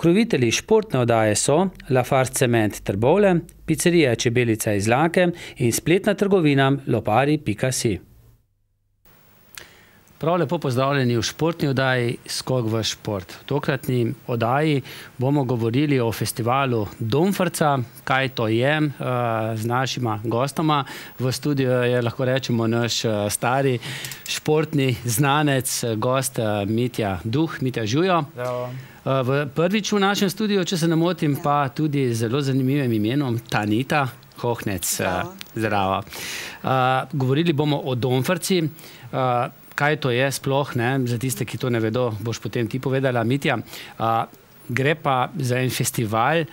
Pokrovitelji športne oddaje so Lafarge Cement Trbovlje, pizzerija Čebelica iz Lake in spletna trgovina lopari.si. Prav lepo pozdravljeni v športni oddaji Skok v šport. V tokratni oddaji bomo govorili o festivalu Domfrca, kaj to je, z našima gostoma. V studiu je, lahko rečemo, naš stari športni znanec, gost Mitja Duh, Mitja Žujo. Prvič v našem studiu, če se ne motim, pa tudi zelo zanimivim imenom Tanita Hohnec. Zdravo. Govorili bomo o Domfrci. Kaj to je sploh, za tiste, ki to ne vedo, boš potem ti povedala, Mitja. Gre pa za en festival,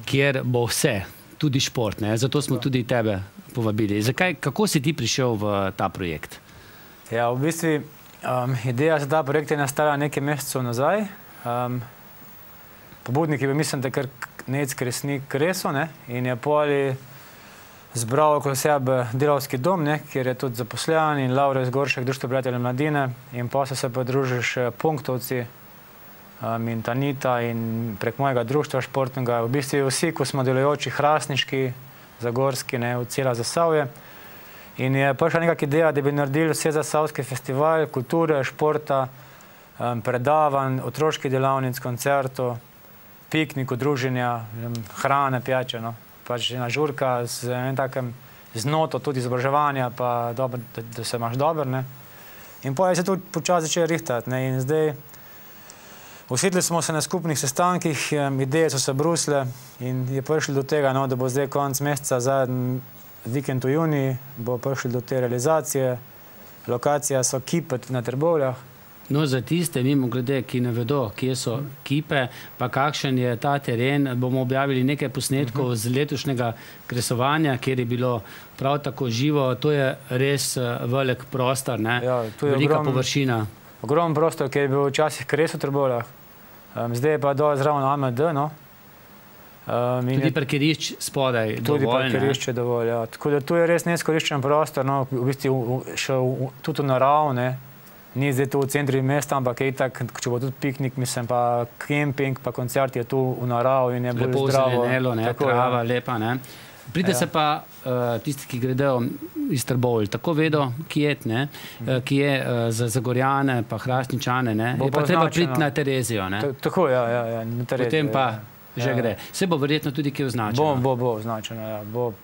kjer bo vse, tudi šport, zato smo tudi tebe povabili. Kako si ti prišel v ta projekt? Ja, v bistvu ideja za ta projekt je nastala nekaj mesecev nazaj. Pobudnik je bil, mislim, da kar Nec Kresnik Kreso, in je poli zbral okoli sebe delavski dom, kjer je tudi zaposlen, in Laura Zgoršek, Društvo prijateljev mladine, in potem se pridružiš Punktovci in Tanita in prek mojega društva športnega, v bistvu vsi, ko smo delujoči hrastniški, zagorski, v cela Zasavje. In je prišla nekak ideja, da bi naredili vse zasavski festival, kulture, športa, predavanj, otroških delavnic, koncertov, piknikov, druženja, hrane, pijače, pač ena žurka z enem takem znoto tudi izobraževanja, pa da se imaš dobro. In potem se tudi počasi začeli rihtati. In zdaj usedli smo se na skupnih sestankih, ideje so se brusle in je prišli do tega, da bo zdaj konec meseca, zadnji vikend v juniji, bo prišli do te realizacije. Lokacija so Kipe na Trbovljah. No, za tiste, mimogrede, ki ne vedo, kje so Kipe, pa kakšen je ta teren, bomo objavili nekaj posnetkov z letošnjega kresovanja, kjer je bilo prav tako živo. To je res velik prostor, velika površina. Ogromen prostor, ki je bil včasih kres v Trbovljah. Zdaj je pa dole zraven AMD, Tudi parkirišč spodaj dovolj, Tudi parkirišč je dovolj, ja. Tako da tu je res neizkoriščen prostor, v bistvu še tudi v narav, Ni zdaj tu v centri mesta, ampak je itak, če bo tudi piknik, mislim, pa kemping, pa koncert je tu v narav in je bolj zdravo. Lepo zelenelo, trava, lepa, Pride se pa tisti, ki gredo iz Trbovlj, tako vedo, kje je za Zagorjane, pa Hrastničane, je pa treba priti na Terezijo, Tako, ja, na Terezijo. Potem pa že gre. Se bo verjetno tudi kje označeno. Bo označeno, ja.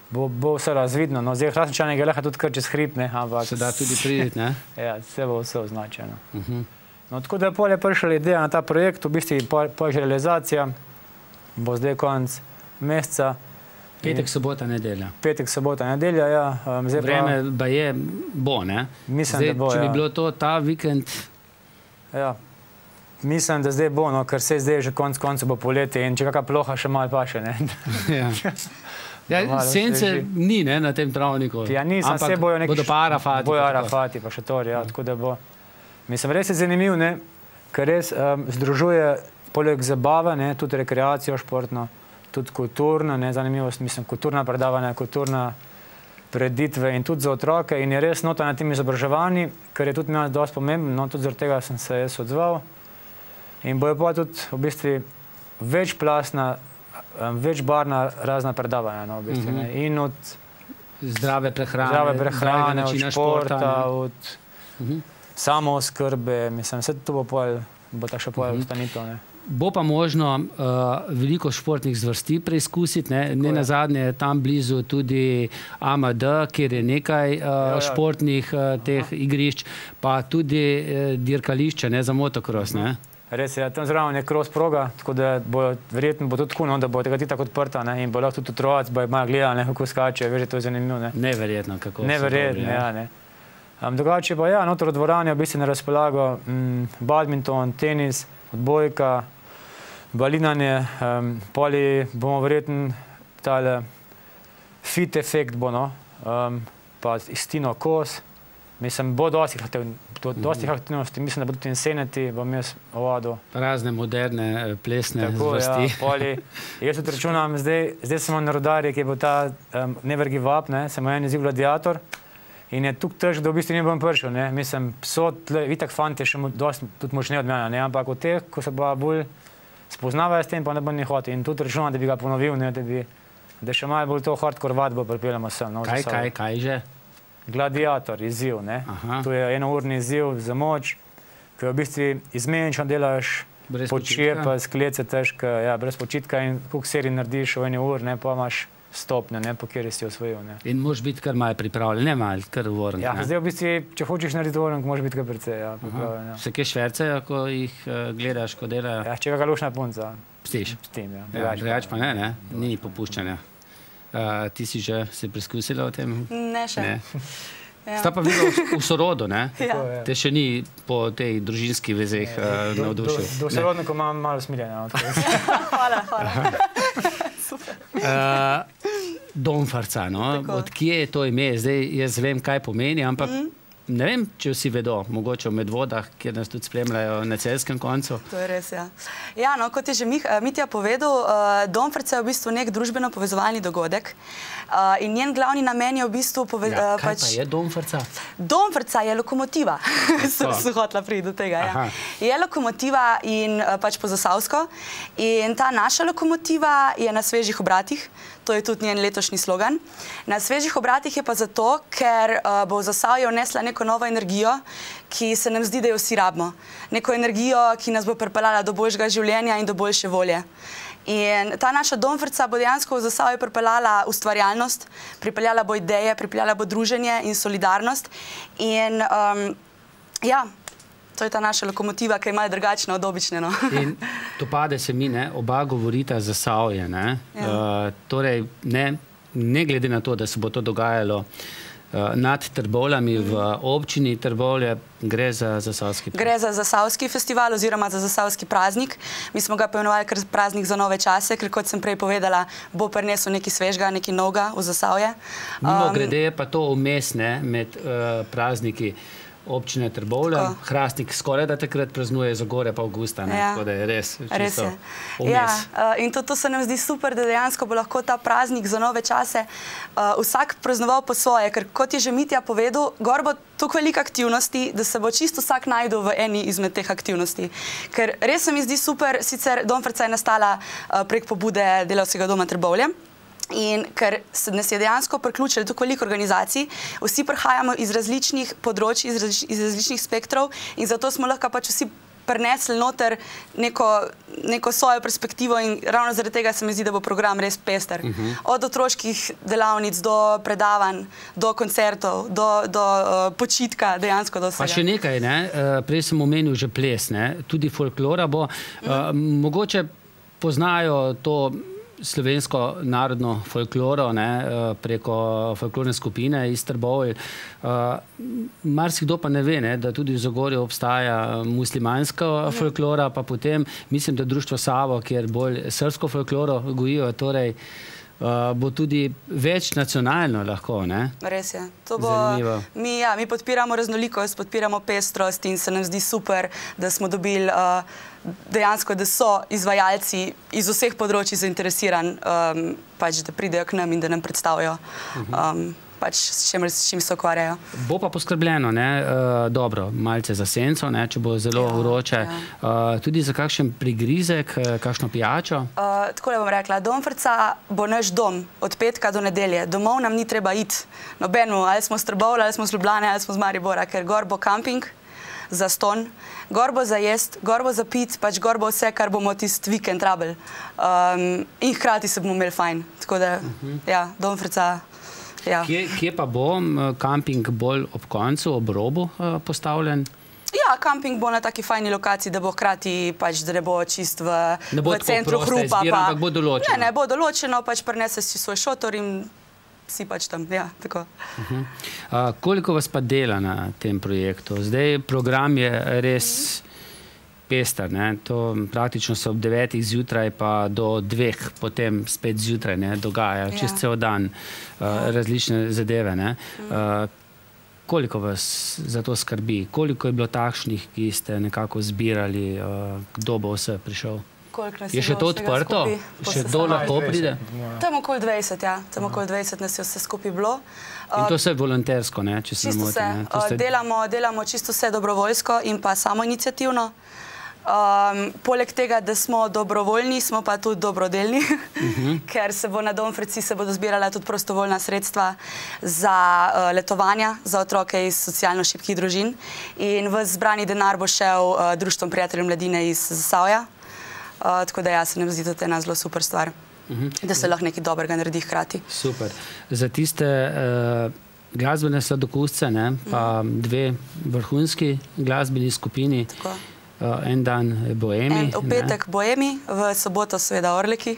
Bo vse razvidno. Zdaj Hrastničane je lahko tudi kar čez hrib, ampak... Se da tudi priditi, Ja, se bo vse označeno. Tako da je pol je prišla ideja na ta projekt, v bistvu pol že realizacija, bo zdaj konec meseca. Petek, sobota, nedelja. Petek, sobota, nedelja, ja. Vreme pa je bo, Mislim, da bo, če bi bilo to ta vikend... Ja. Mislim, da zdaj bo, ker se zdaj že konc bo poletje in če kakva ploha še malo paše, Ja, sence ni, na tem travniku. Ja, nisem, vse bojo neki... Bodo pa Arafati. Bojo Arafati, pa še tori, ja, tako da bo. Mislim, res je zanimiv, ker res združuje poleg zabave, tudi rekreacijo športno, tudi kulturno, zanimivost, mislim, kulturna predavanja, kulturna preditve in tudi za otroke in je res nota na tem izobraževanji, ker je tudi meni dosti pomembno, tudi zaradi tega sem se jaz odzval. In bojo pa tudi v bistvu večplastna, večbarna razna predavanja, v bistvu, in od zdrave prehrane, od športa, od samooskrbe, mislim, vse to bo ta še ostanitev, Bo pa možno veliko športnih zvrsti preizkusiti, ne nazadnje je tam blizu tudi AMD, kjer je nekaj športnih teh igrišč, pa tudi dirkališče, za motokros, Res je, tam zraven je cross proga, tako da verjetno bo tudi tako, da bo tega tako odprta in bo lahko tudi otroci malo gledali, kako skače, veš, to je zanimivo. Neverjetno, kako so dobri. Neverjetno, ja. Drugače pa ja, noter v dvorani v bistvu na razpolago badminton, tenis, odbojka, balinanje, poli bomo verjetno tale fit efekt bo, pa istino kos. Mislim, bo dosti aktivnosti, mislim, da bo tudi Insanity, bom jaz ovadil. Razne moderne, plesne zvrsti. Tako, ja, jaz tudi računam, zdaj smo na Rudarju, ki je bil ta Never Give Up, se mu je en izziv Gladiator in je tukaj težko, da v bistvu ne bom prišel, Mislim, so itak fanti še dosti tudi močneje od mene, ampak od teh, ko so pa bolj spoznavajo s tem, pa ne bo ni hotel. In tudi računam, da bi ga ponovil, ne, da še malo bolj to hardcore vadbo pripeljamo sem. No, Kaj že? Gladiator, izziv. Ne. To je enourni izziv za moč, ki v bistvu izmenično delaš, počije pa sklece težko, ja, brez počitka in koliko serij narediš v eni uri, ne, pa imaš stopnjo, ne, po kjer si osvojil. Ne. In moraš biti kar malo pripravljen, ne malo, kar uvoren. Ja, zdaj v bistvu, če hočeš narediti uvoren, moraš biti kar precej, ja, pripravljen. Ja. Se kje švercejo, ko jih gledaš, ko delajo? Ja, če ga lušna punca. Pstiš? Pstim, ja. Drugač pa ne, ni popuščanja. Ti si že se preizkusila o tem? Ne še. Sta pa videla v sorodu, ne? Te še ni po tej družinskih vezeh navdušil. Do sorodnikov imam malo smiljanja. Hvala. Domfarca, no? Od kje je to ime? Zdaj jaz vem, kaj pomeni, ampak ne vem, če vsi vedo, mogoče v Medvodah, kjer nas tudi spremljajo na celskem koncu. To je res, ja. Ja, no, kot je že Mitja povedal, Domfarca je v bistvu nek družbeno povezovalni dogodek in njen glavni namen je v bistvu Kaj pa je Domfarca? Domfarca je lokomotiva. Sem hotela priti do tega, ja. Je lokomotiva in pač po zasavsko in ta naša lokomotiva je na svežih obratih. To je tudi njen letošnji slogan. Na svežih obratih je pa zato, ker bo v Zasavje vnesla neko novo energijo, ki se nam zdi, da jo vsi rabimo. Neko energijo, ki nas bo pripeljala do boljšega življenja in do boljše volje. In ta naša Domfarca bo dejansko v Zasavje pripeljala ustvarjalnost, pripeljala bo ideje, pripeljala bo druženje in solidarnost. In ja, to je ta naša lokomotiva, ki je malo drugačna od obične. In to pade se mi, ne, oba govorita Zasavje, ne. Torej, ne glede na to, da se bo to dogajalo nad Trbovljami v občini Trbovlje, gre za zasavski praznik. Gre za zasavski festival oziroma za zasavski praznik. Mi smo ga poimenovali kar praznik za nove čase, ker kot sem prej povedala, bo prinesel nekaj svežega, nekaj novega v Zasavje. Mimogrede je pa to vmes, ne, med prazniki občine Trbovlje. Hrastnik skoraj da takrat praznuje, Zagorje pa avgusta, ne, tako da je res čisto vmes. In to se nam zdi super, da dejansko bo lahko ta praznik za nove čase vsak praznoval po svoje, ker kot je že Mitja povedal, gor bo toliko veliko aktivnosti, da se bo čisto vsak najdel v eni izmed teh aktivnosti. Ker res se mi zdi super, sicer Domfarca je nastala prek pobude Delavskega doma Trbovlje, in ker nas je dejansko priključilo toliko veliko organizacij, vsi prihajamo iz različnih področij, iz različnih spektrov in zato smo lahko pač vsi prinesli noter neko svojo perspektivo in ravno zaradi tega se mi zdi, da bo program res pester. Od otroških delavnic do predavanj, do koncertov, do počitka, dejansko do vsega. Pa še nekaj, ne, prej sem omenil že ples, ne, tudi folklora bo, mogoče poznajo to slovensko narodno folkloro, ne, preko folklorne skupine iz Trbovlj. Marsikdo pa ne ve, ne, da tudi v Zagorju obstaja muslimanska folklora, pa potem mislim, da Društvo Savo, kjer bolj srbsko folkloro gojijo, torej bo tudi več nacionalno lahko, ne? Res je. Mi podpiramo raznolikost, podpiramo pestrost in se nam zdi super, da smo dobili dejansko, da so izvajalci iz vseh področij zainteresirani, pač da pridejo k nam in da nam predstavijo pač s čim se ukvarjajo. Bo pa poskrbljeno, ne, dobro, malce za senco, ne, če bo zelo vroče, tudi za kakšen prigrizek, kakšno pijačo? Takole bom rekla, Domfarca bo naš dom od petka do nedelje. Domov nam ni treba iti nobeno, ali smo s Trbovlja, ali smo z Ljubljane, ali smo z Maribora, ker gor bo kamping za ston, gor bo za jest, gor bo za pit, pač gor bo vse, kar bomo tist vikend rabili. In hkrati se bomo imeli fajn. Tako da, ja, Domfarca. Kje pa bo kamping bolj ob koncu, ob robu postavljen? Ja, kamping bo na taki fajni lokaciji, da bo hkrati, pač, da ne bo čist v centru hrupa. Ne bo določeno. Ne bo določeno, pač prinese si svoj šotor in si pač tam, ja, tako. Koliko vas pa dela na tem projektu? Zdaj program je res pester, ne, to praktično se ob 9 zjutraj pa do 2 potem spet zjutraj, ne, dogaja, čist cel dan različne zadeve, ne. Koliko vas za to skrbi? Koliko je bilo takšnih, ki ste nekako zbirali, kdo bo vse prišel? Je še to odprto? Še kdo lahko pride? Tam okoli 20, ja. Tam okoli 20 nas je vse skupaj bilo. In to vse volontersko, ne, če se ne motim? Čisto vse. Delamo čisto vse dobrovoljsko in pa samoiniciativno. Poleg tega, da smo dobrovoljni, smo pa tudi dobrodelni, ker se bo na Domfrci zbirala tudi prostovoljna sredstva za letovanja za otroke iz socialno šibkih družin in ves zbrani denar bo šel Društvom prijateljev mladine iz Zasavja. Tako da se nam zdi tudi ena zelo super stvar, da se lahko nekaj dobrega naredi hkrati. Super. Za tiste glasbene sladokusce, pa dve vrhunski glasbeni skupini, en dan Boemi. V petek Boemi, v soboto seveda Orleki.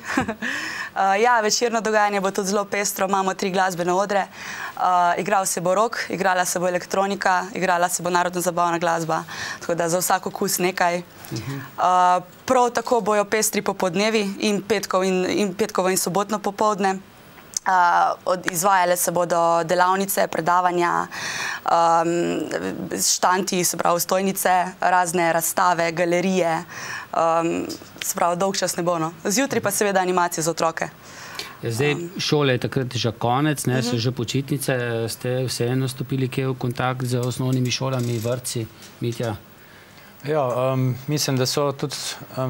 Ja, večerno dogajanje bo tudi zelo pestro, imamo 3 glasbene odre. Igral se bo rock, igrala se bo elektronika, igrala se bo narodno zabavna glasba, tako da za vsak okus nekaj. Prav tako bojo pestri popodnevi in petkovo in sobotno popoldne. Izvajale se bodo delavnice, predavanja, štanti, se pravi stojnice, razne razstave, galerije, se pravi dolg čas ne bo. Zjutraj pa seveda animacije za otroke. Zdaj, šole je takrat že konec, so že počitnice, ste vseeno stopili kje v kontakt z osnovnimi šolami, vrtci, Mitja? Ja, mislim, da so tudi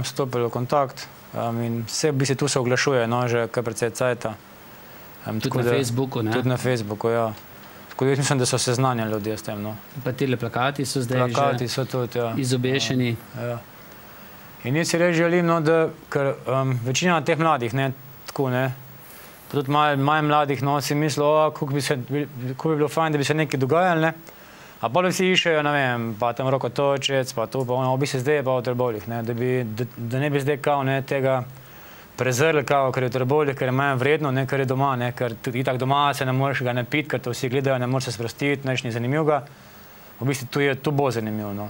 stopili v kontakt in vse bi se tu se oglašuje, že kar precej cajta. Tudi na Facebooku, ne? Tudi na Facebooku, ja. Tako da mislim, da so seznanjali ljudje s tem, Pa tele plakati so zdaj plakati so tudi, izobešeni. Ja. In jaz si res želim, da, ker večina teh mladih, tako, tudi manj mladih, si mislijo, kako bi bilo fajn, da bi se nekaj dogajali, a pa vsi išajo, ne vem, pa tam Rokotočec, pa to, pa bi se zdaj pa v Trboveljih, da ne bi zdaj kao tega prezrli, ker je v Trboveljih, ker je manj vredno, ker je doma, ker itak doma se ne moreš ga napiti, ker to vsi gledajo, ne moreš se sprostiti, nič ni zanimivega. V bistvu to bo zanimivo.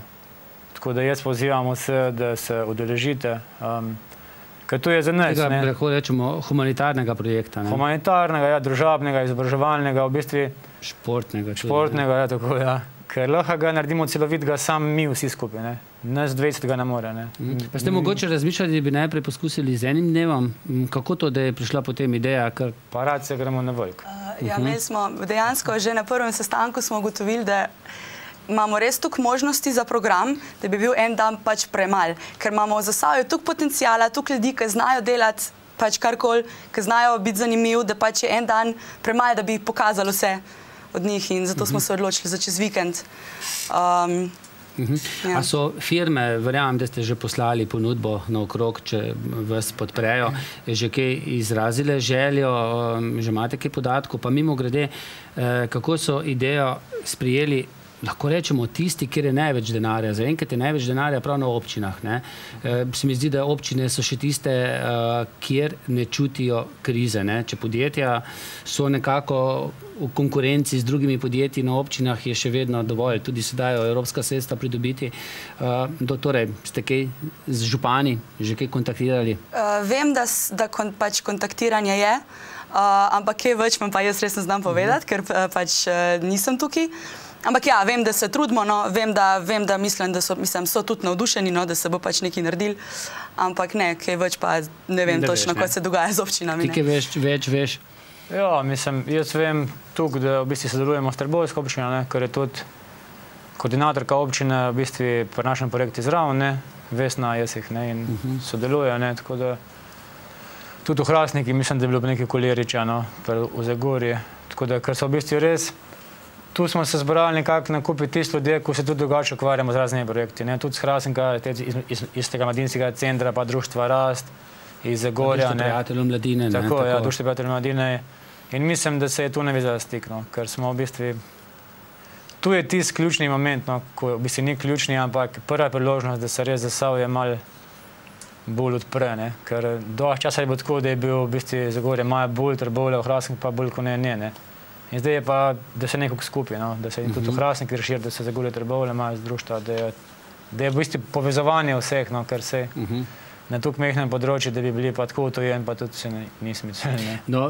Tako da jaz pozivam vse, da se udeležite, ker to je za nas. Tega, lahko rečemo, humanitarnega projekta. Humanitarnega, družabnega, izobraževalnega, v bistvu športnega, tako, ker lahko ga naredimo celovitega sam mi vsi skupaj, nas 20 ga ne more. Pa ste mogoče razmišljali, da bi najprej poskusili z enim dnevom? Kako to, da je prišla potem ideja? Pa rad se gremo na veliko. Ja, imeli smo dejansko že na prvem sestanku smo ugotovili, da imamo res toliko možnosti za program, da bi bil en dan pač premal, ker imamo v Zasavju toliko potencijala, toliko ljudi, ki znajo delati pač karkoli, ki znajo biti zanimiv, da pač je en dan premal, da bi pokazali vse od njih in zato smo se odločili za čez vikend. A so firme, verjamem, da ste že poslali ponudbo naokrog, če vas podprejo, že kaj izrazile željo, že imate kaj podatkov, pa mimo grede, kako so idejo sprijeli, lahko rečemo, tisti, kjer je največ denarja. Zaenkrat je največ denarja prav na občinah. Se mi zdi, da občine so še tiste, kjer ne čutijo krize. Če podjetja so nekako v konkurenci z drugimi podjetji na občinah, je še vedno dovolj. Tudi se dajo evropska sredstva pridobiti. Torej, ste kaj z župani že kaj kontaktirali? Vem, da pač kontaktiranje je, ampak kaj več vam pa jaz res ne znam povedati, ker pač nisem tukaj. Ampak ja, vem, da se trudimo, vem, da mislim, da so tudi navdušeni, da se bo pač nekaj naredili, ampak ne, kaj več pa ne vem točno, kaj se dogaja z občinami. Ti kaj več veš? Ja, mislim, jaz vem tukaj, da v bistvu sodelujemo s Trboveljsko občino, ker je tudi koordinatorka občine v bistvu pri našem projektu zraven, Vesna Jesih, in sodelujejo, tako da tudi v Hrastniki mislim, da je bilo nekaj Koleriča, v Zagorju, tako da, ker so v bistvu res. Tu smo se zbrali nekako nakupiti tisti ljudje, ko se tudi drugače ukvarjamo z raznimi projekti. Tudi z Hrastnika, iz tega mladinskega centra, pa Društva Rast, iz Zagorja. Društvo prijateljev mladine. Tako, ja, Društvo prijateljev mladine. In mislim, da se je tu navezala stik, ker smo v bistvu... Tu je tisti ključni moment, ko v bistvu ni ključni, ampak prva priložnost, da se res Zasavje malo bolj odpre, ker dolgo časa je bilo tako, da je bil v bistvu Zagorje malo bolj Trbovelj, v Hrastnik pa bolj kot ne. In zdaj je pa, da se nekako skupi, da se tudi v Hrastnik razširi, da se Zagorje Trbovelj imajo z društva, da je v bistvu povezovanje vseh, ker se na tukaj mehnem področju, da bi bili pa tako utojen, pa tudi se nismo mislili. No,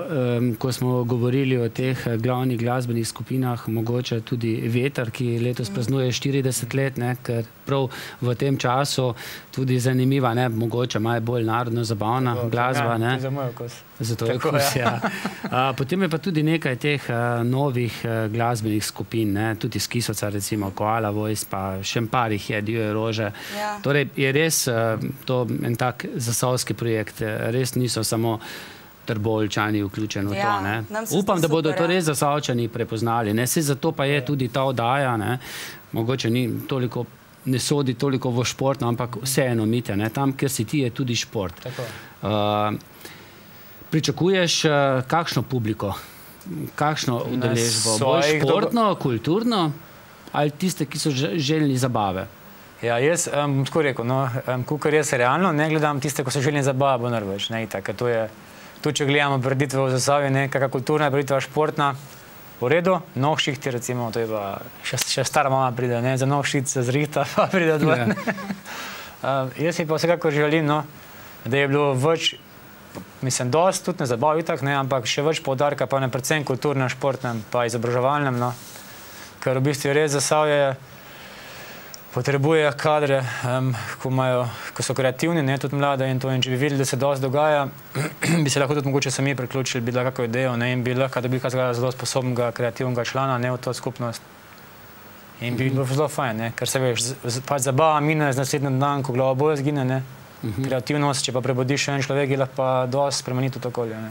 ko smo govorili o teh glavnih glasbenih skupinah, mogoče tudi Veter, ki letos praznuje 40 let, ne, ker prav v tem času tudi zanimiva, ne, mogoče malo bolj narodno zabavna glasba. Ne. Za moj okus. Zato je okus, ja. Potem je pa tudi nekaj teh novih glasbenih skupin, ne, tudi iz Kisovca, recimo Koala Voice, pa še par jih je, Divje rože. Ja. Torej, je res to en tak zasavski projekt, res niso samo Trboveljčani vključeni v to. Ne. Upam, da bodo to res Zasavčani prepoznali. Ne. Saj zato pa je tudi ta oddaja, ne. Mogoče ne sodi toliko v športno, ampak vseeno, Mitja, ne. Tam, kjer si ti, je tudi šport. Pričakuješ kakšno publiko, kakšno udeležbo? Bolj športno, kulturno ali tiste, ki so željni zabave? Ja, jaz bom tako rekel, no, kakor jaz realno ne gledam tiste, ko so željni zabave, bo narveč. Tu, če gledamo preditve v Zasavju, kakšna kulturna preditva, športna, v redu, Nohšihti, recimo, to je pa še stara mama pride, ne, za Nohšic se zrihta, pa pride dvojne. Jaz si pa vsekakor želim, no, da je bilo več, mislim, dosti tudi ne zabav itak, ne, ampak še več poudarka, pa ne predvsem kulturnem, športnem, pa izobraževalnem, no, ker v bistvu res Zasavje potrebuje kadre, ko so kreativni, ne, tudi mlade in to, in če bi videli, da se dosti dogaja, bi se lahko tudi mogoče sami priključili, bi bila kako idejo, ne, in bi lahko dobili kakega zelo sposobnega, kreativnega člana, ne, v to skupnost. In bi bilo zelo fajn, ne, ker se veš, pač zabava mine z naslednjem dan, ko glava bolj zgine, ne, kreativnost, če pa prebudiš še en človek, je lahko pa dosti spremeniti to okolje.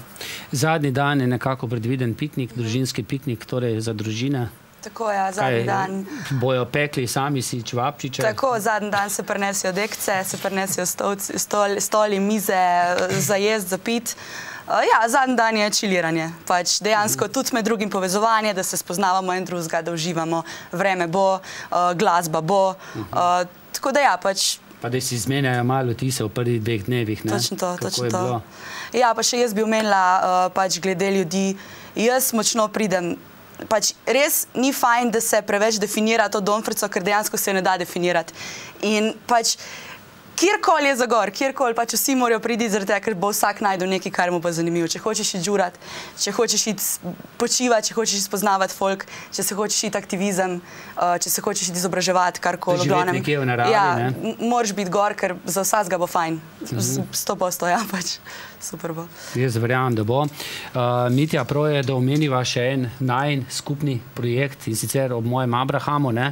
Zadnji dan je nekako predviden piknik, družinski piknik, torej za družine. Tako, ja, zadnji dan. Bojo pekli sami si čevapčiče? Tako, zadnji dan se prinesijo dekce, se prinesijo stoli, mize, za jesti, za pit. Ja, zadnji dan je čiliranje. Pač dejansko tudi med drugim povezovanje, da se spoznavamo en drugega, da uživamo. Vreme bo, glasba bo. Tako da ja, pač pa da si izmenjajo malo tise v prvih 2 dnevih, ne? Točno to. Ja, pa še jaz bi omenila, pač glede ljudi, jaz močno pridem, pač res ni fajn, da se preveč definira to Domfrco, ker dejansko se ne da definirati. In pač kjerkoli je za gor, kjerkoli, pač vsi morajo priti zaradi tega, ker bo vsak najdel nekaj, kar mu pa zanimivo. Če hočeš iti žurat, če hočeš iti počivati, če hočeš iti spoznavati folk, če se hočeš iti aktivizem, če se hočeš iti izobraževati, karkoli. Živeti nekje v naravi, ne? Ja, moraš biti gor, ker za vsakega bo fajn. 100%, ja, pač. Super bo. Jaz verjamem, da bo. Mitja, prav je, da omeniva še en najin skupni projekt in sicer ob mojem Abrahamu, ne,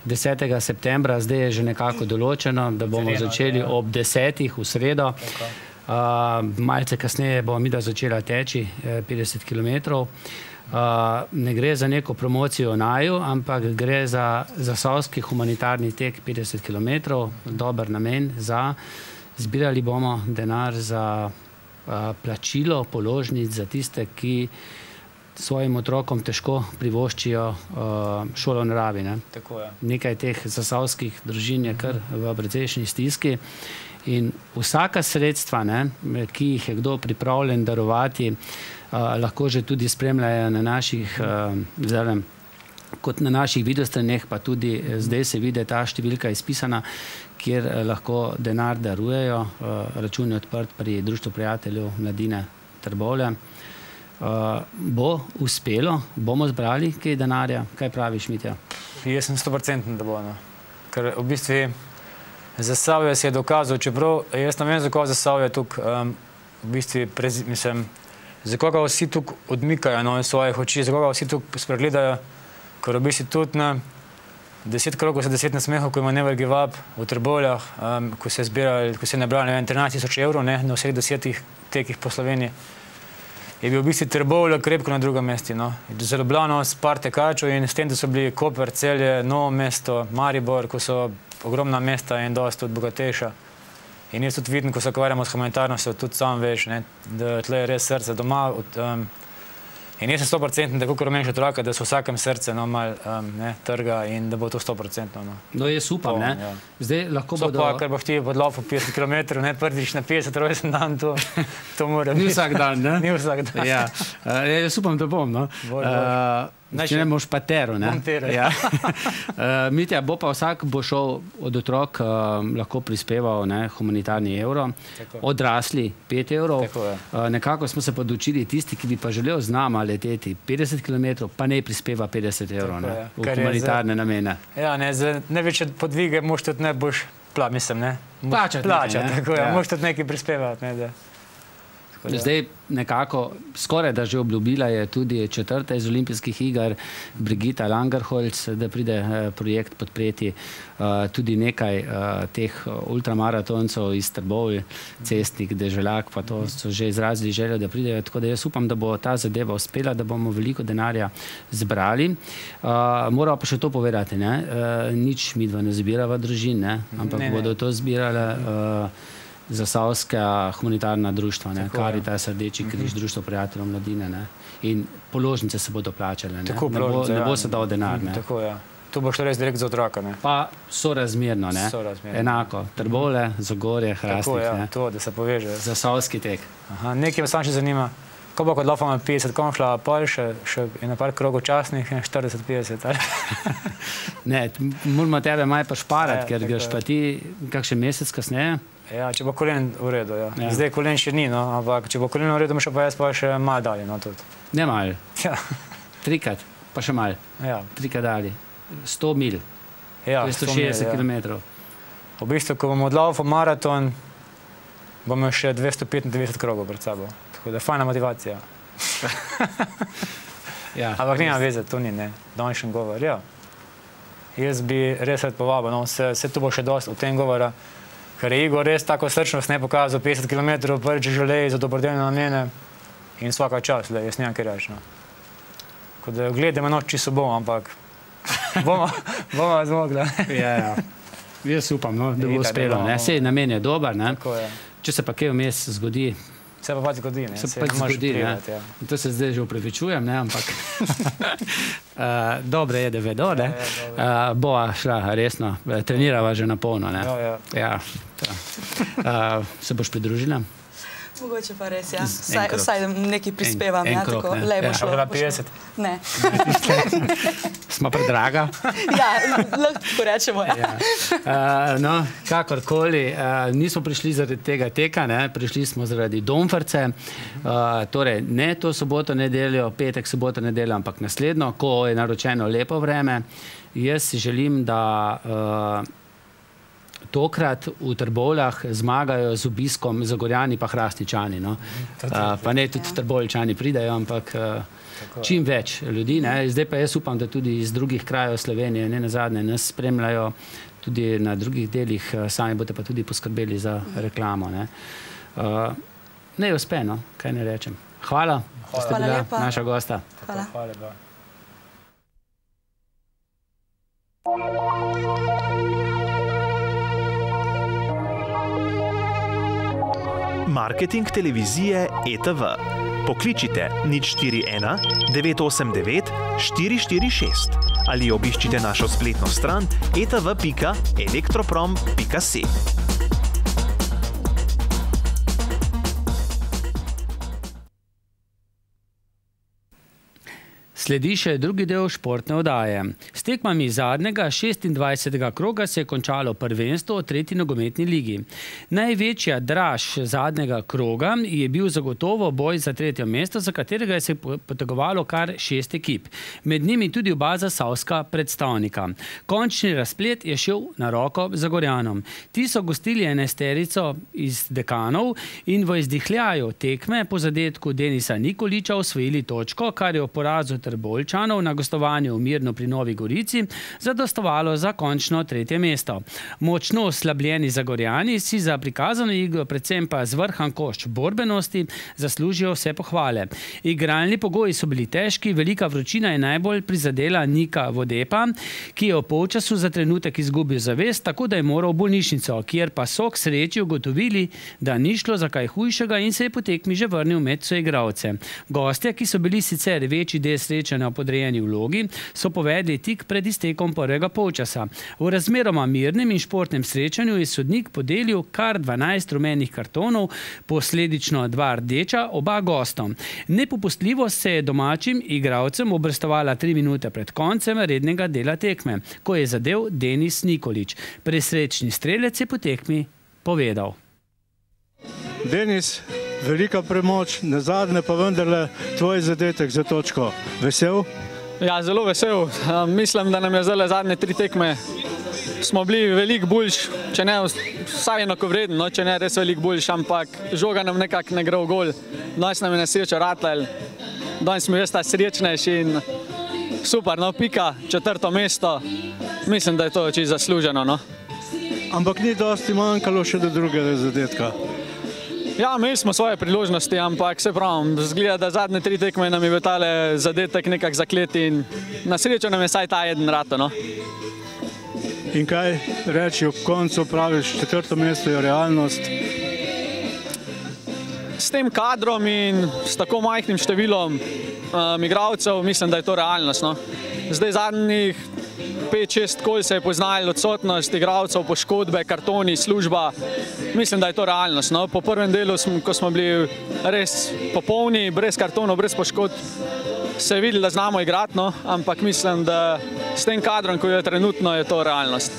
10. septembra, zdaj je že nekako določeno, da bomo začeli ob 10. v sredo. Malce kasneje bomo midva začela teči 50 kilometrov. Ne gre za neko promocijo naju, ampak gre za zasavski humanitarni tek 50 kilometrov, dober namen zbirali bomo denar za plačilo položnic za tiste, ki svojim otrokom težko privoščijo šolo v naravi. Nekaj teh zasavskih družin je kar v precejšnji stiski in vsaka sredstva, ki jih je kdo pripravljen darovati, lahko že tudi spremljajo na naših kot na naših videostraneh, pa tudi zdaj se vidi ta številka izpisana, kjer lahko denar darujejo. Račun je odprt pri Društvu prijateljev mladine Trbovlje. Bo uspelo? Bomo zbrali kaj denarja? Kaj praviš, Mitja? Jaz sem 100% da bo. Ker v bistvu Zasavje se je dokazal, čeprav jaz ne vem, za koga Zasavje tukaj v bistvu, mislim, za koga vsi tukaj odmikajo svojih oči, za koga vsi tukaj spregledajo, ker v bistvu tudi na 10 krogov, 10 nasmehov, ko ima Never Give Up v Trbovljah, ko se je nabrali 13,000 evrov na vseh 10 tekih po Sloveniji, je bil v bistvu Trbovlja krepko na drugem mestu. Za Ljubljano s par tekačev in s tem, da so bili Koper, Celje, Novo mesto, Maribor, ko so ogromna mesta in dosti tudi bogatejša. In jaz tudi vidim, ko se ukvarjamo s humanitarnostjo, tudi sam veš, da tle je res srce doma. In jaz sem 100%, da kakor meniš otroka, da so v vsakem srce malo trga in da bo to 100%. No, jaz upam, ne? Zdaj lahko bodo... So pa, ker bo htio pod lopo 50 km, prvič na 50 rojsten dan, to mora biti. Ni vsak dan, ne? Ni vsak dan. Ja, jaz upam, da bom, no. Če ne boš pa teru, ne? Bom teru. Ja. Mitja, bo pa vsak bo šel od otrok, lahko prispeval humanitarni evro, odrasli 5 evrov. Nekako smo se podučili tisti, ki bi pa želel z nama leteti 50 km, pa ne prispeva 50 evrov v humanitarne namene. Ja, za največje podvige moš tudi ne boš plačati, tako je, moš tudi nekaj prispevati, Zdaj nekako skoraj da že obljubila je tudi četrta iz olimpijskih iger Brigitta Langerholz, da pride projekt podpreti tudi nekaj teh ultramaratoncev iz Trbovlj, Cestnik, Deželjak, pa to so že izrazili željo, da pridejo, tako da jaz upam, da bo ta zadeva uspela, da bomo veliko denarja zbrali. Moramo pa še to povedati, nič midva ne zbirava družin, ampak bodo to zbirale zasavska humanitarna društva, Karitas, Rdeči križ, Društvo prijateljev mladine in položnice se bodo plačale, ne bo se dal denar. Tako, ja. To bo šlo res direkt za otroka, Pa sorazmerno, enako. Trbovlje, Zagorje, Hrastnik. Tako, ja, to, da se poveže. Zasavski tek. Nekaj vas sam še zanima, ko bo kot lofama 50, ko bom šla pol, še na par krogov časnih, 40-50, ali? Ne, moramo tebe malo pa šparati, ker greš pa ti kakšen mesec kasneje. Ja, če bo kolen v redu, ja. Zdaj kolen še ni, ampak če bo kolen v redu, še pa jaz pa še malo dalje, tudi. Ne malo. Ja. 3-krat, pa še malo. Ja. 3-krat dalje. 100 mil. Ja, 260 km. V bistvu, ko bom odlaufal maraton, bomo še 295 krogov pred sabo. Tako da fajna motivacija. Ampak nima veze, to ni, današnji govor, ja. Jaz bi res rad povabil, se tu bo še dosti v tem govora, ker je Igor res tako srčnost ne pokazal 50 km prvič želej za dobrodelne namene in svaka čas, jaz nimam kaj reči. Tako da gledamo noč, če so bomo, ampak bomo zmogli. Ja, jaz upam, da bo uspelo. Sej namen je dober, če se pa kaj vmes zgodi. Se pa zgodi, Se pa zgodi, To se zdaj že upravičujem, ampak dobro je, da vedo, bova šla resno, trenirava že na polno, Ja. Se boš pridružila? Mogoče pa res, ja. Vsaj nekaj prispevam, tako lepo šlo. 50? Ne. Smo predraga? Ja, lahko rečemo, ja. No, kakorkoli, nismo prišli zaradi tega teka, prišli smo zaradi Domfrce, torej ne to soboto, nedeljo, petek, soboto, nedeljo, ampak naslednjo, ko je naročeno lepo vreme. Jaz si želim, da tokrat v Trbovljah zmagajo z obiskom Zagorjani pa Hrastničani. Pa ne tudi Trbovljčani pridajo, ampak čim več ljudi. Zdaj pa jaz upam, da tudi iz drugih krajev Slovenije, ne nazadnje, nas spremljajo tudi na drugih delih, sami boste pa tudi poskrbeli za reklamo. Ne uspe, kaj ne rečem. Hvala, da ste bila naša gosta. Hvala. Marketing televizije ETV. Pokličite 041 989 446 ali obiščite našo spletno stran etv.elektroprom.si. Sledi še drugi del športne oddaje. S tekmami zadnjega 26. kroga se je končalo prvenstvo v tretji nogometni ligi. Največja draž zadnjega kroga je bil zagotovo boj za tretje mesto, za katerega je se potegovalo kar 6 ekip. Med njimi tudi oba zasavska predstavnika. Končni razplet je šel na roko Zagorjanom. Ti so gostili enesterico iz Dekanov in v izdihljaju tekme po zadetku Denisa Nikoliča osvojili točko, kar je v porazu Trbovljčanov na gostovanju v Mirno pri Novi Gorici zadostovalo za končno tretje mesto. Močno oslabljeni Zagorjani si za prikazano igro, predvsem pa z vrhan košč borbenosti, zaslužijo vse pohvale. Igralni pogoji so bili težki, velika vročina je najbolj prizadela Nika Vodepa, ki je v polčasu za trenutek izgubil zavest, tako da je moral v bolnišnico, kjer pa so k sreči ugotovili, da ni šlo za kaj hujšega in se je po tekmi že vrnil med soigralce. Gostje, ki so bili sicer večji del srečanja v podrejeni vlogi, so povedali tik pred iztekom prvega polčasa. V razmeroma mirnem in športnem srečanju je sodnik podelil kar 12 rumenih kartonov, posledično 2 rdeča, oba gostom. Nepopustljivost se je domačim igralcem obrestovala 3 minute pred koncem rednega dela tekme, ko je zadev Denis Nikolić. Presrečni strelec je po tekmi povedal. Denis, velika premoč, nazadnje pa vendarle tvoj zadetek za točko. Vesel? Ja, zelo vesel. Mislim, da nam je zdaj zadnje 3 tekme. Smo bili veliko boljši, če ne vsaj enakovreden, no, če ne res veliko boljši, ampak žoga nam nekako ne gre v gol. Danes nam je nesreča ratlal, danes smo res ta srečnejši in super, no, pika, 4. mesto. Mislim, da je to čisto zasluženo, no. Ampak ni dosti manjkalo še do drugega zadetka. Ja, imeli smo svoje priložnosti, ampak se pravim, zgleda, da zadnje 3 tekme nam je bil tale zadetek nekako zakleti in na srečo nam je vsaj ta eden rato, no. In kaj reči ob koncu, praviš, 4. mesto je realnost? S tem kadrom in s tako majhnim številom igralcev mislim, da je to realnost, no. Zdaj zadnjih 5-6 kol se je poznalo odsotnost igralcev, poškodbe, kartoni, služba. Mislim, da je to realnost, no. Po prvem delu, ko smo bili res popolni, brez kartonov, brez poškodb, se je videli, da znamo igrati, no, ampak mislim, da s tem kadrom, ko je trenutno, je to realnost.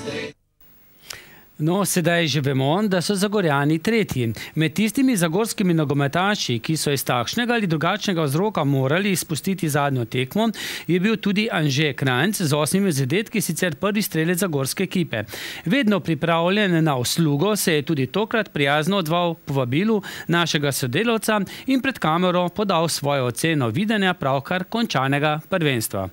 No, sedaj že vemo, da so Zagorjani tretji. Med tistimi zagorskimi nogometaši, ki so iz takšnega ali drugačnega vzroka morali izpustiti zadnjo tekmo, je bil tudi Anže Krajnc z 8 zadetki, sicer prvi strelec zagorske ekipe. Vedno pripravljen na uslugo se je tudi tokrat prijazno odzval povabilu našega sodelavca in pred kamero podal svojo oceno videnja pravkar končanega prvenstva.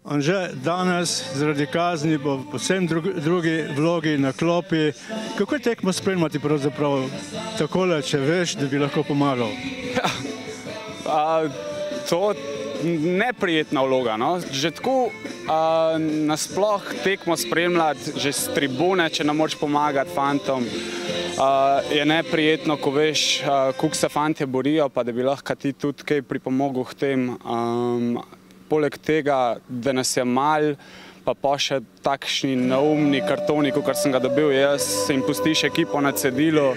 Anže, danes zaradi kazni bo v povsem drugi vlogi na klopi. Kako je tekmo spremljati pravzaprav takole, če veš, da bi lahko pomagal? To neprijetna vloga, no. Že tako nasploh tekmo spremljati, že s tribune, če nam moraš pomagati fantom, je neprijetno, ko veš, koliko se fantje borijo, pa da bi lahko ti tudi kaj pripomogel k tem. Poleg tega, da nas je mal, pa še takšni neumni kartoni, kot sem ga dobil jaz, se jim pustiš ekipo na cedilu,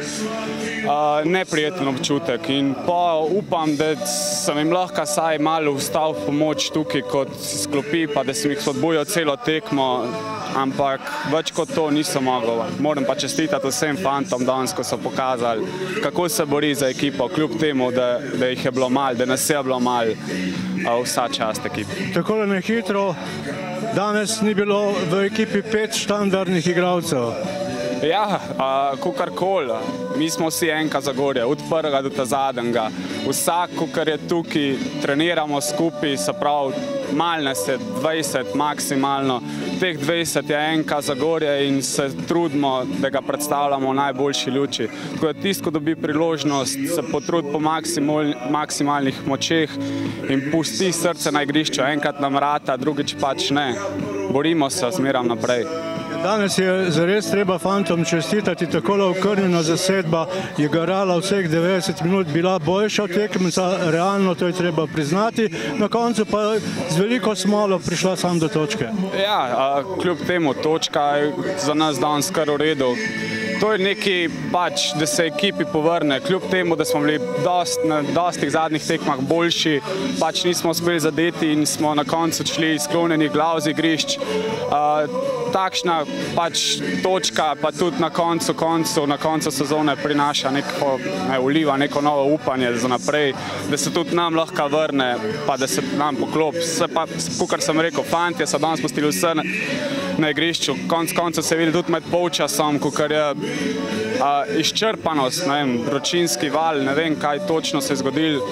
neprijeten občutek. In pa upam, da sem jim lahko saj malo vstal v pomoč tukaj kot sklopi, pa da sem jih spodbujal celo tekmo, ampak več kot to nisem mogel. Moram pa čestitati vsem fantom danes, ko so pokazali, kako se bori za ekipo, kljub temu, da jih je bilo malo, da nas je bilo malo. Vsa čast ekipi. Takole na hitro, danes ni bilo v ekipi 5 štandardnih igralcev. Ja, kakorkoli. Mi smo vsi enka Zagorje, od prvega do ta zadnjega. Vsak, kar je tukaj, treniramo skupaj, se pravi, malo nas je 20 maksimalno. Teh 20 je enka Zagorje in se trudimo, da ga predstavljamo v najboljši luči. Tako da tisto, ko dobi priložnost, se potrudi po maksimalnih močeh in pusti srce na igrišču. Enkrat nam rata, drugič pač ne. Borimo se, zmeram naprej. Danes je zares treba fantom čestitati, takole okrnjena zasedba je garala vseh 90 minut, bila boljša tekmica, realno to je treba priznati, na koncu pa z veliko smolo prišla sam do točke. Ja, kljub temu točka je za nas danes kar v redu. To je nekaj pač, da se ekipi povrne, kljub temu, da smo bili na dostih zadnjih tekmah boljši, pač nismo uspeli zadeti in smo na koncu šli sklonjeni glav z igrišč. Takšna pač točka, pa tudi na koncu sezone prinaša vliva neko novo upanje za naprej, da se tudi nam lahko vrne, pa da se nam poklop. Kakor sem rekel, fantje so danes pustili vse na igrišču. Koncu se vidi tudi med polčasom, kakor je izčrpanost, ne vem, vročinski val, ne vem, kaj točno se je zgodilo.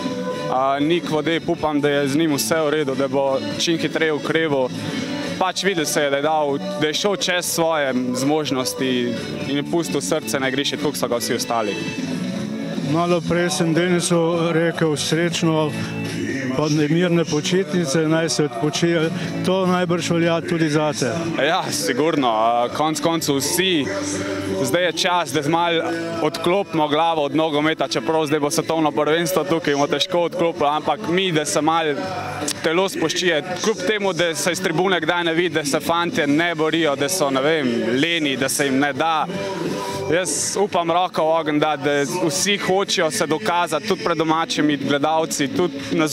Nik Vodeb, upam, da je z njim vse v redu, da bo čim hitreje ukreval. Pač videl se je, da je šel čez svoje zmožnosti in je pustil srce na igrišče, tako so ga vsi ostali. Malo prej sem Denisu rekel srečno pa mirne počitnice, naj se odpočijo. To najbrž velja tudi zate. Ja, sigurno. Konec koncev vsi. Zdaj je čas, da malo odklopimo glavo od nogometa, čeprav zdaj bo svetovno prvenstvo tukaj, bomo težko odklopili, ampak mi, da se malo telo spoščije, kljub temu, da se iz tribune kdaj ne vidi, da se fantje ne borijo, da so, ne vem, leni, da se jim ne da. Jaz upam roko v ogenj, da vsi hočejo se dokazati, tudi pred domačimi gledalci, tudi na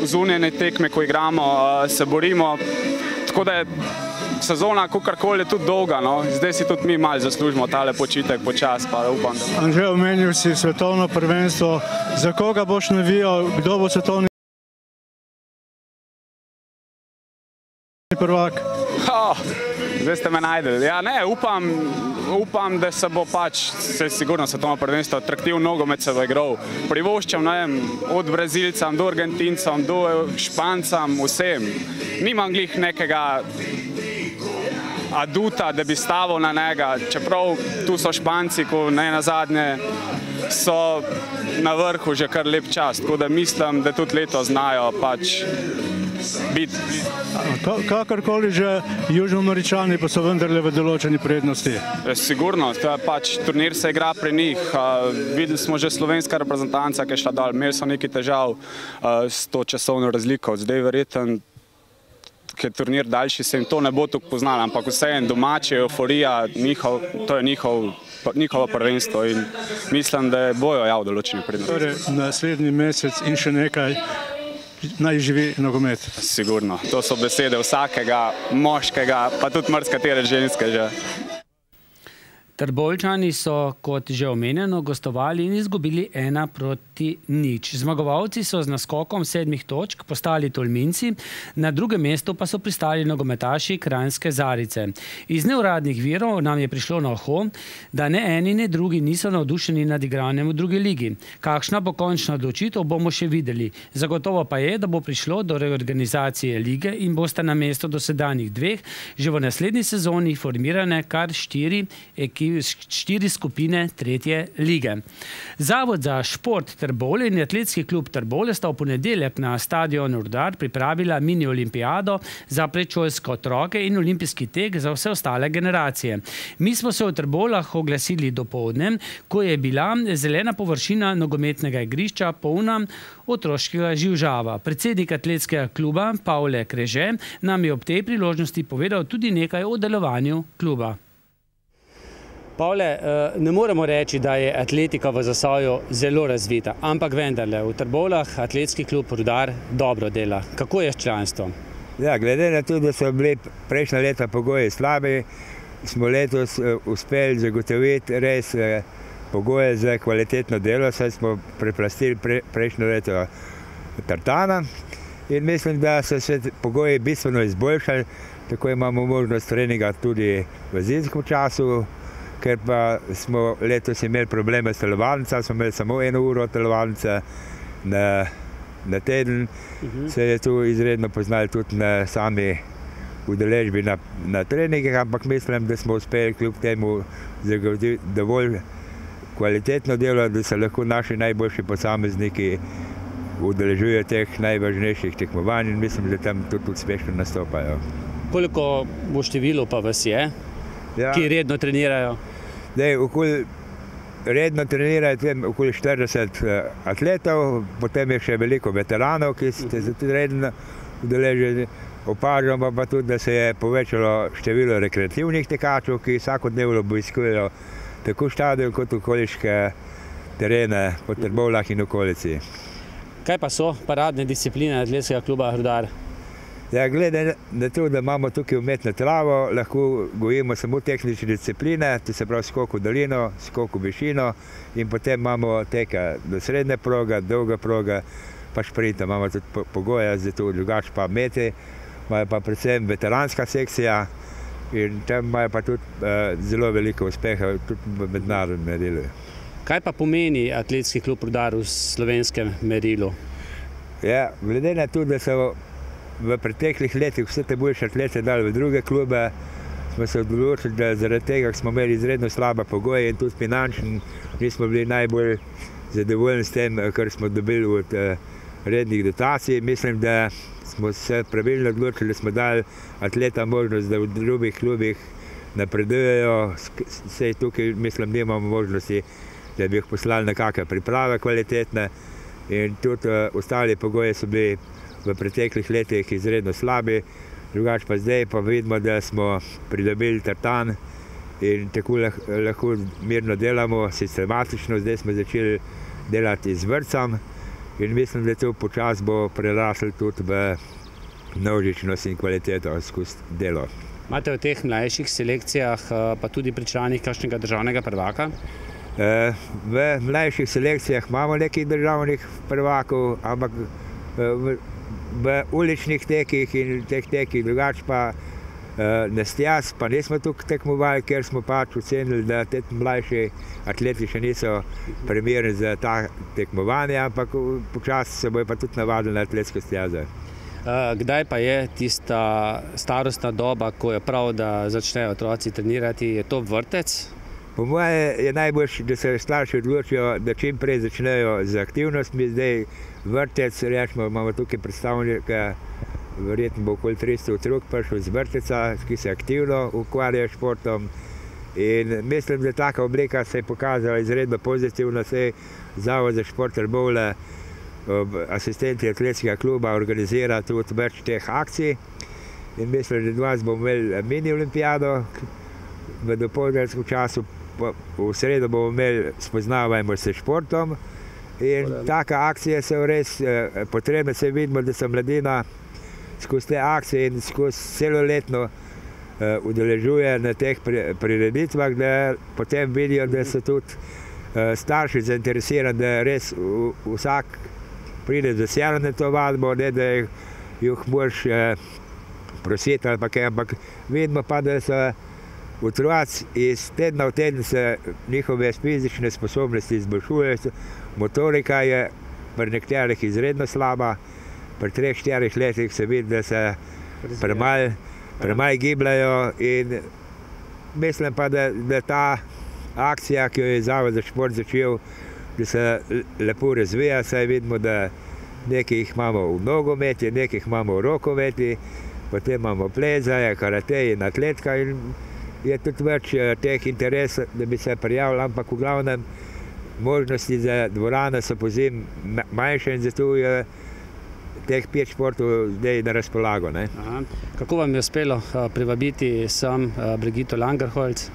zunanje tekme, ko igramo, se borimo. Tako da je sezona, kakorkoli, je tudi dolga, no. Zdaj si tudi mi malo zaslužimo tale počitek počas, pa upam, da... Anže, omenil si svetovno prvenstvo. Za koga boš navijal, kdo bo svetovni prvak? Zdaj ste me najdeli. Ja, ne, upam, da se bo pač, sigurno svetovno prvenstvo, atraktivno nogomet se bo igral. Privoščam, ne vem, od Brazilcem do Argentincem, do Špancem, vsem. Nimam glih nekega aduta, da bi stavil na njega, čeprav tu so Španci, ko ne nazadnje so na vrhu že kar lep čas, tako da mislim, da tudi leto znajo pač biti. Kakorkoli že, Južnoameričani pa so vendarle v določeni prednosti. Sigurno, pač turnir se igra pri njih. Videli smo že slovenska reprezentanca, ki je šla dol, imeli so nekaj težav s to časovno razliko. Zdaj verjetno, ker je turnir daljši, se jim to ne bo tako poznalo, ampak vseeno domače, euforija, to je njihovo prvenstvo in mislim, da bojo v določeni prednosti. Torej, naslednji mesec in še nekaj, naj živi nogomet. Sigurno, to so besede vsakega moškega, pa tudi marskatere ženske že. Trboveljčani so, kot že omenjeno, gostovali in izgubili 1-0. Zmagovalci so z naskokom 7 točk postali Tolminci, na drugem mestu pa so pristali nogometaši Kranjske Zarice. Iz neuradnih virov nam je prišlo na uho, da ne eni ne drugi niso navdušeni nad igranjem v drugi ligi. Kakšna bo končna odločitev, bomo še videli. Zagotovo pa je, da bo prišlo do reorganizacije lige in bosta na mesto dosedanjih 2 že v naslednji sezoni formirane kar 4 skupine 3. lige. Zavod za šport Trbovlje in Atletski klub Trbovlje sta v ponedeljek na stadionu Rudar pripravila mini olimpijado za predšolske otroke in olimpijski tek za vse ostale generacije. Mi smo se v Trbovljah oglasili dopoldne, ko je bila zelena površina nogometnega igrišča polna otroškega živžava. Predsednik Atletskega kluba Pavle Kreže nam je ob tej priložnosti povedal tudi nekaj o delovanju kluba. Pavle, ne moremo reči, da je atletika v Zasavju zelo razvita, ampak vendarle, v Trbovljah Atletski klub Rudar dobro dela. Kako je s članstvom? Ja, glede na to, da so bili prejšnja leta pogoji slabi, smo letos uspeli zagotoviti res pogoje za kvalitetno delo, saj smo preplastili prejšnjo leto tartana in mislim, da so se pogoji bistveno izboljšali, tako imamo možnost treninga tudi v zimskem času, ker pa smo letos imeli probleme s telovadnica, smo imeli samo 1 uro telovadnice na teden. Se je tu izredno poznali tudi na sami udeležbi na treningih, ampak mislim, da smo uspeli kljub temu zagotoviti dovolj kvalitetno delo, da se lahko naši najboljši posamezniki udeležujejo teh najvažnejših tekmovanj in mislim, da tam tudi uspešno nastopajo. Koliko bo število pa vas je, ki redno trenirajo? Redno trenirajo okoli 40 atletov, potem je še veliko veteranov, ki se tudi redno udeležujejo. Opažamo pa tudi, da se je povečalo število rekreativnih tekačev, ki vsakodnevno obiskujejo tako štadion kot okoliške terene po Trbovljah in okolici. Kaj pa so paradne discipline Atletskega kluba Rudar? Ja, glede na to, da imamo tukaj umetno travo, lahko gojimo samo tehnične discipline, to se pravi skok v daljino, skok v višino in potem imamo teka do srednje proge, dolga proga, pa šprinta. Imamo tudi pogoje za to, drugače pa meti, imajo pa predvsem veteranska sekcija in tam imajo pa tudi zelo veliko uspeha tudi v mednarodnem merilu. Kaj pa pomeni Atletski klub Rudar v slovenskem merilu? Ja, glede na to, da so v preteklih letih vse te boljše atlete dali v druge klube, smo se odločili, da zaradi tega smo imeli izredno slabe pogoje in tudi finančno nismo bili najbolj zadovoljni s tem, kar smo dobili od rednih dotacij. Mislim, da smo se pravilno odločili, da smo dali atleta možnost, da v drugih klubih napredujejo. Sej tukaj, mislim, nimamo možnosti, da bi jih poslali na kakšne priprave kvalitetne. In tudi ostali pogoji so bili v preteklih letih izredno slabi. Drugače pa zdaj pa vidimo, da smo pridobili tartan in tako lahko mirno delamo, sistematično. Zdaj smo začeli delati z vrtcem in mislim, da to počas bo preraslo tudi v množičnost in kvaliteto skozi delo. Imate v teh mlajših selekcijah pa tudi pri članih kakšnega državnega prvaka? V mlajših selekcijah imamo nekaj državnih prvakov, ampak v uličnih tekih in teh tekih drugače pa nastjaz, pa nismo tukaj tekmovali, ker smo pač ocenili, da te mlajši atleti še niso primerni za ta tekmovanje, ampak počasi se bojo pa tudi navadili na atletske stjaze. Kdaj pa je tista starostna doba, ko je prav, da začnejo otroci trenirati? Je to vrtec? Po moje je najboljše, da se starši odločijo, da čim prej začnejo z aktivnostmi. Zdaj vrtec, rečemo, imamo tukaj predstavnika, verjetno bo okoli 300 otrok prišel z vrteca, ki se aktivno ukvarjajo s športom. In mislim, da taka oblika se je pokazala izredno pozitivno. Sej Zavod za šport Trbovlje, asistenti atletskega kluba organizira tudi več teh akcij. In mislim, da danes bomo imeli mini olimpijado v dopoldanskem času. V sredo bomo imeli spoznavajmo se športom in taka akcije so res potrebne. Se vidimo, da se mladina skozi te akcije in skozi celoletno udeležuje na teh prireditvah, da potem vidijo, da so tudi starši zainteresirani, da res vsak pride z veseljem na to vadbo, ne da jih moraš prositi ali pa kaj, ampak vidimo pa, da so otroci iz tedna v teden se njihove fizične sposobnosti izboljšujejo. Motorika je pri nekaterih izredno slaba, pri 3-4 letih se vidi, da se premalo gibljajo in mislim pa, da ta akcija, ki jo je Zavod za šport začel, da se lepo razvija. Saj vidimo, da nekaj jih imamo v nogometi, nekaj jih imamo v rokometi, potem imamo plezaje, karate in atletika in je tudi več teh interesov, da bi se prijavili, ampak v glavnem možnosti za dvorane so pozim manjše in zato je teh 5 športov zdaj na razpolago. Kako vam je uspelo privabiti sem Brigito Langerholz?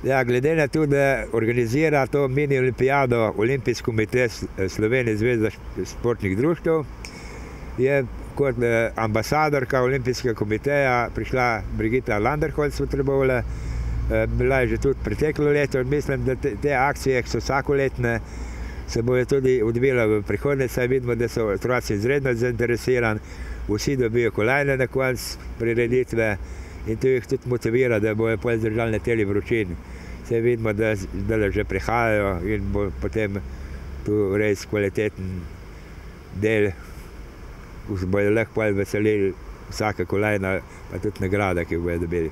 Ja, glede na to, da organizira to mini olimpijado Olimpijski komite Slovenije Zveza športnih društev, je kot ambasadorka Olimpijskega komiteja prišla Brigita Langerholz v Trbovlje. Bila je že tudi preteklo leto in mislim, da te akcije, ki so vsakoletne, se bojo tudi odvijale v prihodnje. Saj vidimo, da so otroci izredno zainteresirani, vsi dobijo kolajne na koncu prireditve in to jih tudi motivira, da bojo potem zdržali na teli vročini. Saj vidimo, da že prihajajo in bo potem tu res kvaliteten del, ko se bojo lahko veselili vsaka kolajna, pa tudi nagrada, ki jo bojo dobili.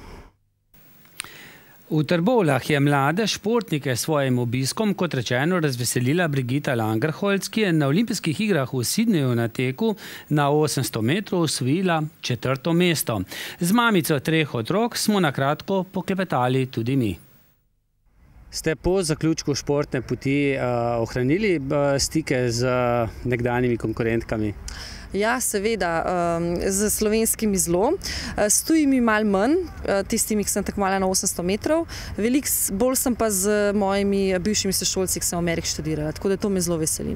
V Trbovljah je mlade športnike s svojim obiskom, kot rečeno, razveselila Brigita Langerholz, ki je na olimpijskih igrah v Sydneyju na teku na 800 metrov osvojila 4. mesto. Z mamico 3 otrok smo na kratko poklepetali tudi mi. Ste po zaključku športne poti ohranili stike z nekdanjimi konkurentkami? Ja, seveda, z slovenskimi zelo. S tujimi malo manj, tistimi, ki sem tekmovala na 800 metrov. Veliko bolj sem pa z mojimi bivšimi sošolci, ki sem v Ameriki študirala, tako da to me zelo veseli.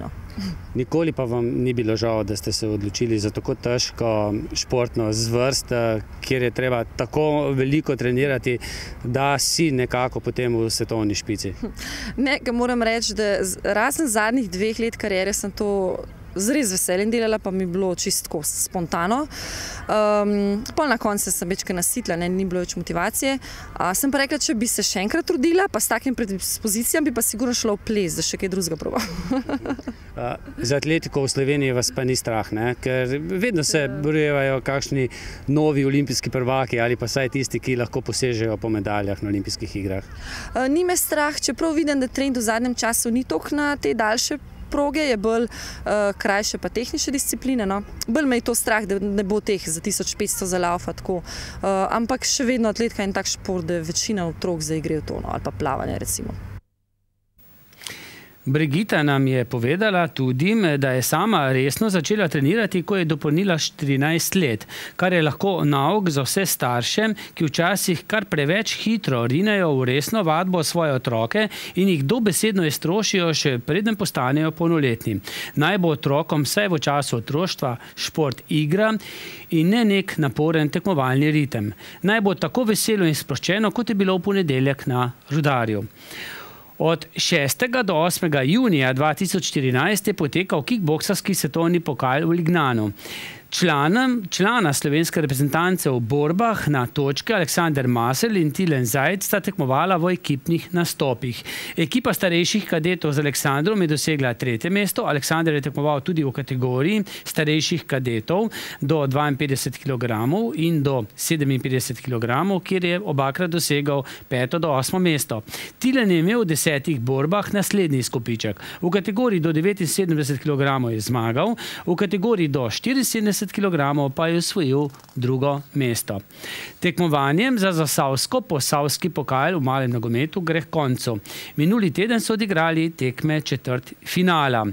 Nikoli pa vam ni bilo žal, da ste se odločili za tako težko športno zvrst, kjer je treba tako veliko trenirati, da si nekako potem v svetovni špici? Ne, moram reči, da razen zadnjih 2 let kariere sem to z res veseljem delala, pa mi je bilo čisto spontano. Pol na koncu sem večkrat nasitla, ni bilo več motivacije. Sem pa rekla, če bi se še enkrat trudila, pa s takim predispozicijam bi pa sigurno šla v ples, da še kaj drugega probala. Za atletiko v Sloveniji vas pa ni strah, ker vedno se bojevajo kakšni novi olimpijski prvaki ali pa saj tisti, ki lahko posežejo po medaljah na olimpijskih igrah. Ni me strah, čeprav vidim, da trend v zadnjem času ni toliko na te daljše proge, je bolj krajše pa tehnične discipline. No. Bolj me je to strah, da ne bo teh za 1500 za laufa tako. Ampak še vedno atletika je en tak šport, da večina otrok zdaj gre v to, no, ali pa plavanje recimo. Brigita nam je povedala tudi, da je sama resno začela trenirati, ko je dopolnila 14 let, kar je lahko nauk za vse starše, ki včasih kar preveč hitro rinejo v resno vadbo svoje otroke in jih dobesedno iztrošijo, še preden postanejo polnoletni. Naj bo otrokom vsaj v času otroštva šport igra in ne nek naporen tekmovalni ritem. Naj bo tako veselo in sproščeno, kot je bilo v ponedeljek na Rudarju. Od 6. do 8. junija 2014 je potekal kickboksarski svetovni pokal v Lignanu. Člana slovenske reprezentance v borbah na točke Aleksander Masel in Tilen Zajc sta tekmovala v ekipnih nastopih. Ekipa starejših kadetov z Aleksandrom je dosegla 3. mesto. Aleksander je tekmoval tudi v kategoriji starejših kadetov do 52 kg in do 57 kg, kjer je obakrat dosegal 5. do 8. mesto. Tilen je imel v 10 borbah naslednji izkupiček. V kategoriji do 79 kg je zmagal, v kategoriji do 74 kg pa je osvojil 2. mesto. Tekmovanjem za zasavsko-posavski pokal v malem nogometu gre k koncu. Minuli teden so odigrali tekme četrtfinala.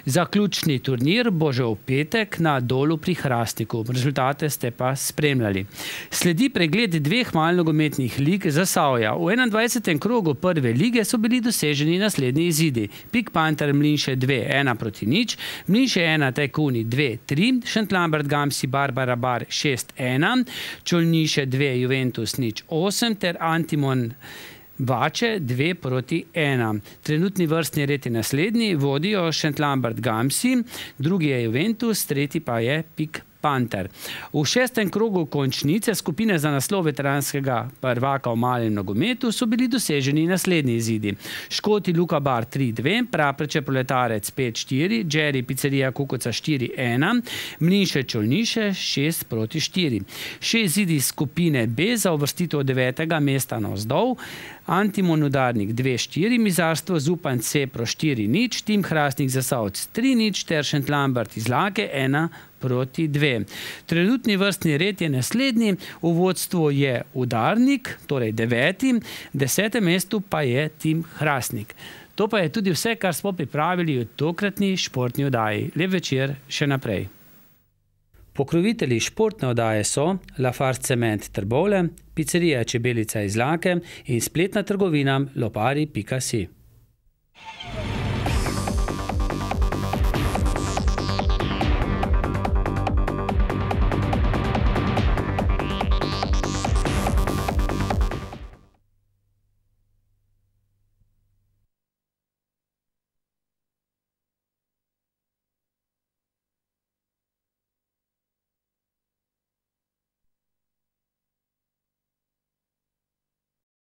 Zaključni turnir bo že v petek na Dolu pri Hrastniku. Rezultate ste pa spremljali. Sledi pregled 2 malnogometnih lig Zasavja. V 21. krogu prve lige so bili doseženi naslednji izidi. Pik Panter Mlinše 2-1-0, Mlinše 1 Tajkuni 2-3, Šentlamber Gamsi Barbara Bar 6-1, Čolniše 2 Juventus 0-8 ter Antimon Vače 2-1. Trenutni vrstni red je naslednji, vodijo Šentlambert Gamsi, drugi je Juventus, tretji pa je Pik Panter. V 6. krogu končnice skupine za naslov veteranskega prvaka v malem nogometu so bili doseženi naslednji izidi. Škoti Luka Bar 3-2, Prapreče Proletarec 5-4, Jerry Pizzeria Kukoca 4-1, Mlinše Čolniše 6-4. Še izidi skupine B za uvrstitev 9. mesta navzdol, Antimon Udarnik 2-4, Mizarstvo Zupanj Cepro 4-0, Tim Hrastnik Zasavc 3-0 ter Šentlambert Izlake 1-2. Trenutni vrstni red je naslednji, v vodstvu je Udarnik, torej 9., 10. mestu pa je Tim Hrastnik. To pa je tudi vse, kar smo pripravili v tokratni športni oddaji. Lep večer še naprej. Pokrovitelji športne oddaje so Lafarge Cement Trbovlje, Pizzeria Čebelica Izlake in spletna trgovina lopari.si.